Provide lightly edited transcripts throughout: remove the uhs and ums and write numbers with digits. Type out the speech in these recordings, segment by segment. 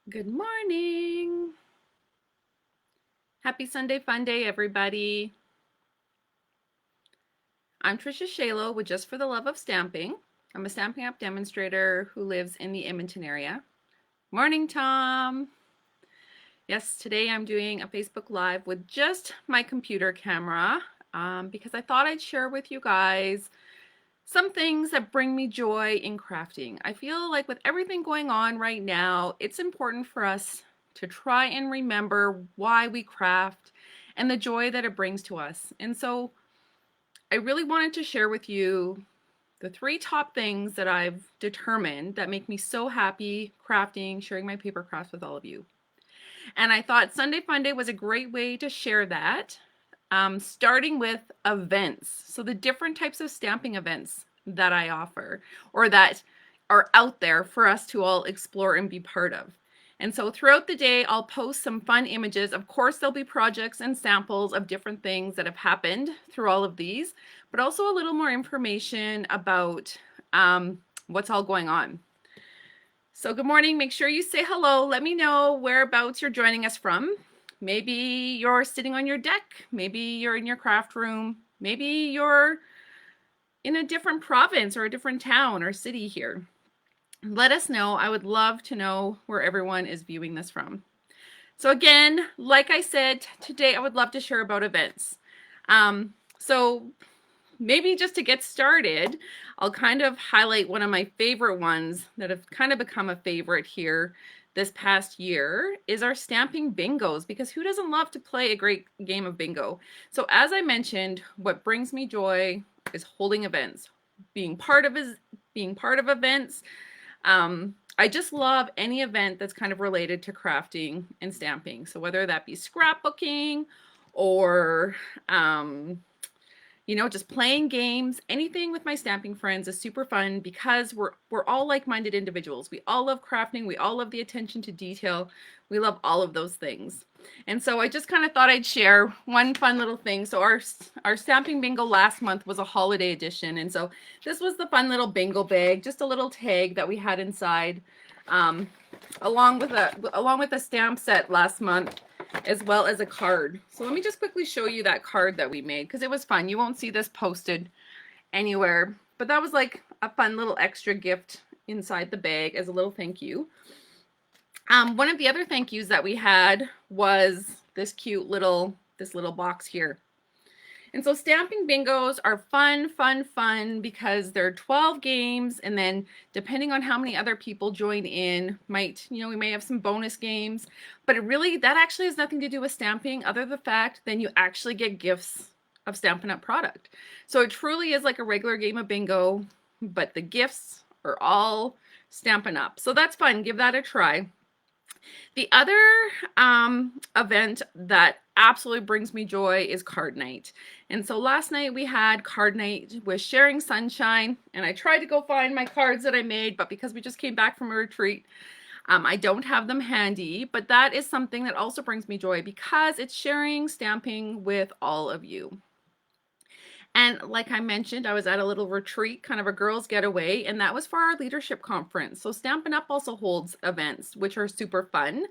Good morning. Happy Sunday Fun Day, everybody. I'm Trisha Shalo with Just for the Love of Stamping. I'm a Stampin' Up! Demonstrator who lives in the Edmonton area. Morning, Tom. Yes, today I'm doing a Facebook Live with just my computer camera because I thought I'd share with you guys some things that bring me joy in crafting. I feel like with everything going on right now, it's important for us to try and remember why we craft and the joy that it brings to us. And so I really wanted to share with you the three top things that I've determined that make me so happy crafting, sharing my paper crafts with all of you. And I thought Sunday Fun Day was a great way to share that, starting with events. So the different types of stamping events that I offer or that are out there for us to all explore and be part of. And so throughout the day, I'll post some fun images. Of course, there'll be projects and samples of different things that have happened through all of these, but also a little more information about what's all going on. So good morning. Make sure you say hello. Let me know whereabouts you're joining us from. Maybe you're sitting on your deck. Maybe you're in your craft room. Maybe you're in a different province or a different town or city here. Let us know. I would love to know where everyone is viewing this from. So again, like I said, today I would love to share about events. So maybe just to get started, I'll kind of highlight one of my favorite ones that have kind of become a favorite here this past year is our stamping bingos, because who doesn't love to play a great game of bingo? So as I mentioned, what brings me joy is holding events, being part of events. I just love any event that's kind of related to crafting and stamping. So whether that be scrapbooking or just playing games, anything with my stamping friends is super fun because we're all like-minded individuals. We all love crafting. We all love the attention to detail. We love all of those things. And so I just kind of thought I'd share one fun little thing. So our stamping bingo last month was a holiday edition. And so this was the fun little bingo bag, just a little tag that we had inside, along with a stamp set last month, as well as a card. So let me just quickly show you that card that we made because it was fun. You won't see this posted anywhere, but that was like a fun little extra gift inside the bag as a little thank you. One of the other thank yous that we had was this cute little box here. And so stamping bingos are fun because there are 12 games, and then depending on how many other people join in, we may have some bonus games, but that actually has nothing to do with stamping other than the fact then you actually get gifts of Stampin' Up! Product. So it truly is like a regular game of bingo, but the gifts are all Stampin' Up! So that's fun. Give that a try. The other event that absolutely brings me joy is card night. And so last night we had card night with Sharing Sunshine, and I tried to go find my cards that I made, but because we just came back from a retreat, I don't have them handy, but that is something that also brings me joy because it's sharing stamping with all of you. And like I mentioned, I was at a little retreat, kind of a girls' getaway, and that was for our leadership conference. So Stampin' Up! Also holds events, which are super fun.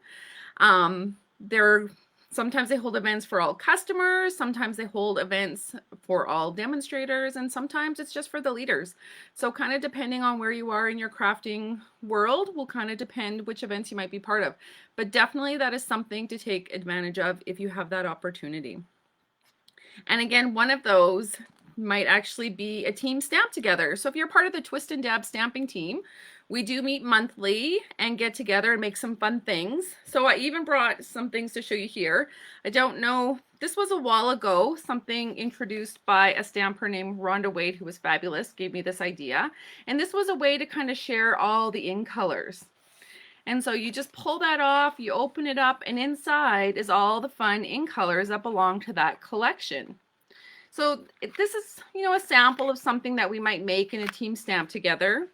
Sometimes they hold events for all customers, sometimes they hold events for all demonstrators, and sometimes it's just for the leaders. So kind of depending on where you are in your crafting world will kind of depend which events you might be part of. But definitely that is something to take advantage of if you have that opportunity. And again, one of those might actually be a team stamp together. So if you're part of the Twist and Dab stamping team, we do meet monthly and get together and make some fun things. So I even brought some things to show you here. I don't know, this was a while ago, something introduced by a stamper named Rhonda Wade, who was fabulous, gave me this idea. And this was a way to kind of share all the in colors. And so you just pull that off, you open it up, and inside is all the fun in colors that belong to that collection. So this is, a sample of something that we might make in a team stamp together.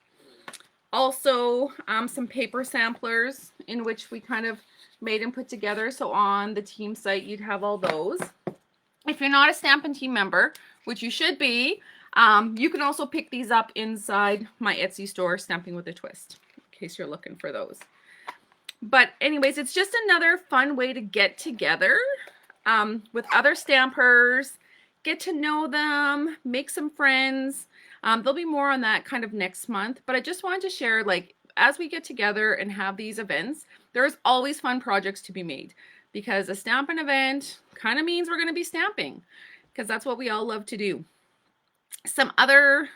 Also, some paper samplers in which we kind of made and put together. So on the team site, you'd have all those. If you're not a Stampin' Team member, which you should be, you can also pick these up inside my Etsy store, Stamping with a Twist, in case you're looking for those. But anyways, it's just another fun way to get together with other stampers, get to know them, make some friends. There'll be more on that kind of next month, but I just wanted to share, like, as we get together and have these events, there's always fun projects to be made, because a stamping event kind of means we're going to be stamping, because that's what we all love to do. Some other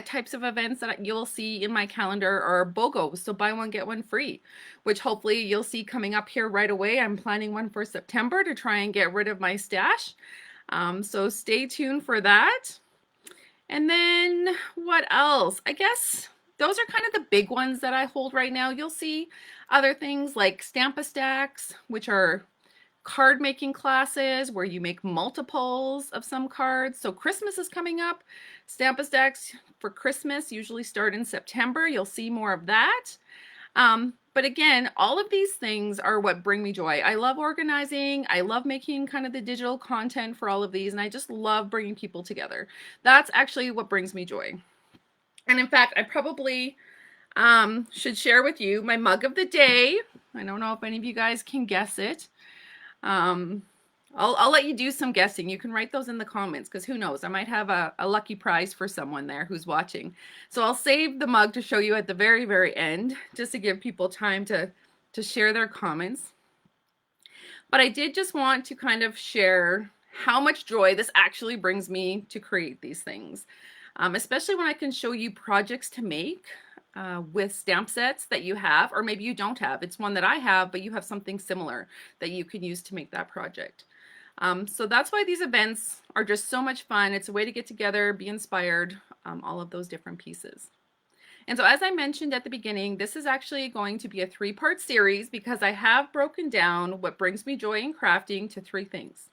types of events that you'll see in my calendar are BOGOs, so buy one get one free, which hopefully you'll see coming up here right away. I'm planning one for September to try and get rid of my stash, so stay tuned for that. And then what else? I guess those are kind of the big ones that I hold right now. You'll see other things like Stamp-A-Stacks, which are card making classes where you make multiples of some cards. So Christmas is coming up. Stamp-A-Stacks for Christmas usually start in September. You'll see more of that. But again, all of these things are what bring me joy. I love organizing. I love making kind of the digital content for all of these, and I just love bringing people together. That's actually what brings me joy. And in fact, I probably should share with you my mug of the day. I don't know if any of you guys can guess it. I'll let you do some guessing. You can write those in the comments, because who knows, I might have a lucky prize for someone there who's watching. So I'll save the mug to show you at the very, very end, just to give people time to share their comments. But I did just want to kind of share how much joy this actually brings me to create these things, especially when I can show you projects to make with stamp sets that you have, or maybe you don't have. It's one that I have, but you have something similar that you can use to make that project. So that's why these events are just so much fun. It's a way to get together, be inspired, all of those different pieces. And so, as I mentioned at the beginning, this is actually going to be a 3-part series, because I have broken down what brings me joy in crafting to 3 things.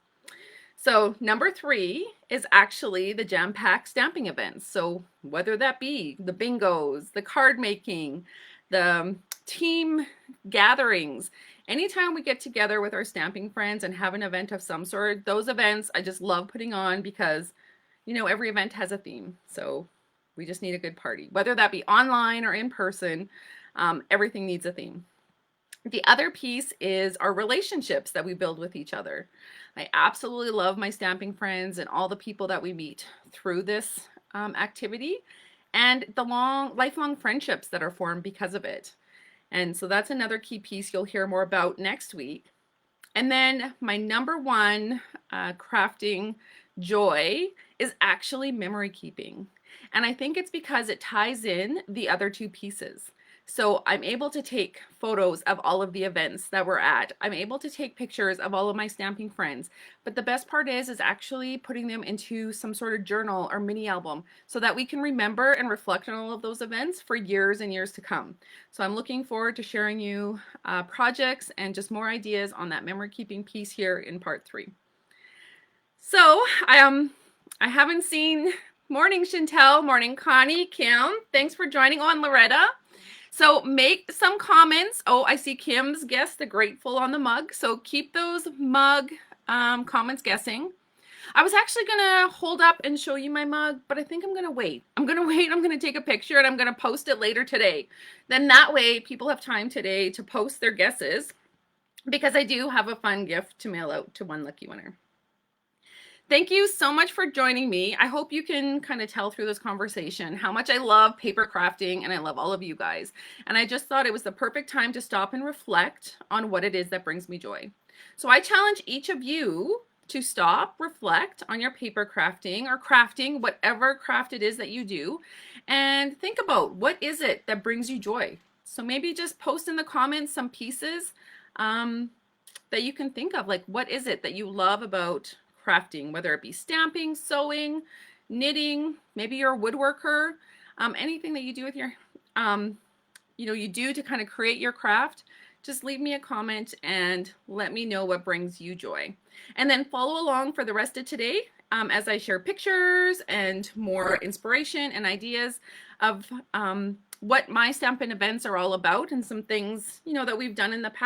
So number 3 is actually the jam-packed stamping events. So whether that be the bingos, the card making, the team gatherings, anytime we get together with our stamping friends and have an event of some sort, those events I just love putting on, because, you know, every event has a theme. So we just need a good party, whether that be online or in person. Everything needs a theme. The other piece is our relationships that we build with each other. I absolutely love my stamping friends and all the people that we meet through this activity, and the lifelong friendships that are formed because of it. And so that's another key piece you'll hear more about next week. And then my number 1 crafting joy is actually memory keeping. And I think it's because it ties in the other 2 pieces. So I'm able to take photos of all of the events that we're at. I'm able to take pictures of all of my stamping friends. But the best part is actually putting them into some sort of journal or mini album, so that we can remember and reflect on all of those events for years and years to come. So I'm looking forward to sharing you projects and just more ideas on that memory keeping piece here in part 3. So I haven't seen, morning Chantel, morning Connie, Kim, thanks for joining on, Loretta. So make some comments. Oh, I see Kim's guessed the grateful on the mug. So keep those mug comments guessing. I was actually going to hold up and show you my mug, but I think I'm going to wait. I'm going to take a picture and I'm going to post it later today. Then that way people have time today to post their guesses, because I do have a fun gift to mail out to one lucky winner. Thank you so much for joining me. I hope you can kind of tell through this conversation how much I love paper crafting, and I love all of you guys. And I just thought it was the perfect time to stop and reflect on what it is that brings me joy. So I challenge each of you to stop, reflect on your paper crafting, or crafting, whatever craft it is that you do, and think about what is it that brings you joy. So maybe just post in the comments some pieces that you can think of, like what is it that you love about crafting, whether it be stamping, sewing, knitting, maybe you're a woodworker, anything that you do with your, you do to kind of create your craft. Just leave me a comment and let me know what brings you joy. And then follow along for the rest of today as I share pictures and more inspiration and ideas of what my Stampin' events are all about, and some things, that we've done in the past.